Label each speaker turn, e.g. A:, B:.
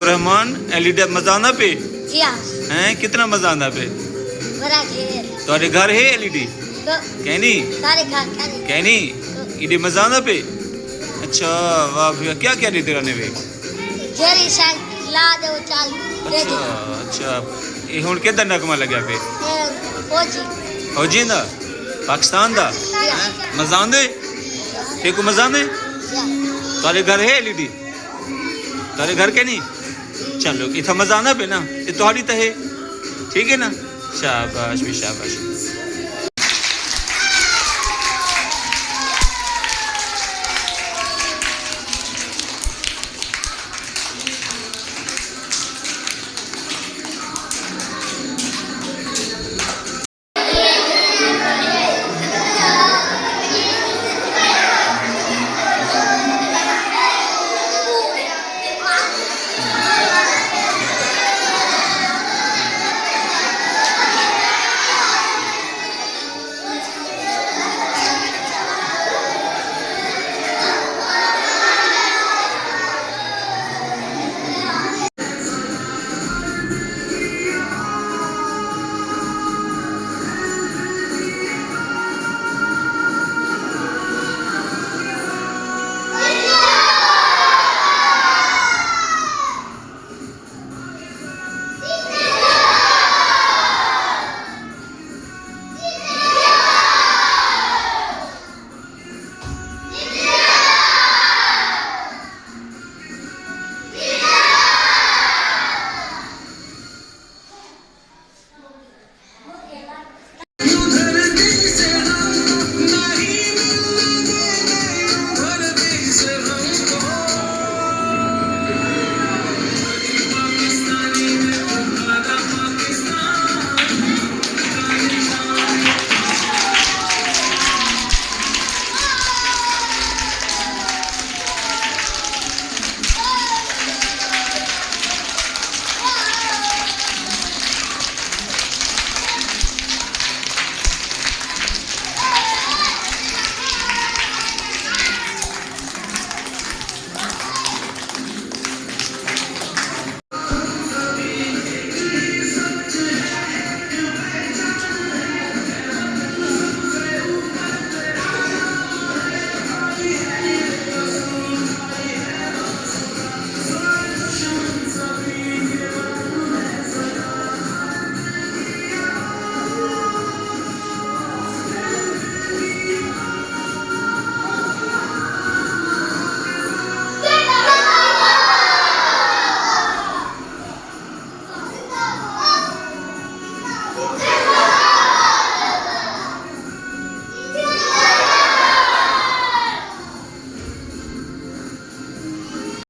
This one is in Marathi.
A: रहमान एलईडी मजा आंदा पे
B: जी हाँ
A: हैं कितना मजा आंदा पे
B: बड़ा घेर
A: ਤੁਹਾਡੇ घर है एलईडी
B: तो
A: कहनी
B: सारे घर करे
A: कहनी इडी मजा आंदा पे अच्छा वाह भैया क्या क्या देते रहने वे
B: जेरी शान ला दे वो चाल दे
A: अच्छा अच्छा ये हुन किधर नगमा लग्या पे
B: फौजी
A: फौजी दा पाकिस्तान दा मजा आंदे ते को मजा आंदे ਤੁਹਾਡੇ घर है एलईडी ਤੁਹਾਡੇ घर के नहीं चलो इतना मजा आना पे ना ये तुम्हारी तो है ठीक है ना शाबाश भी शाबाश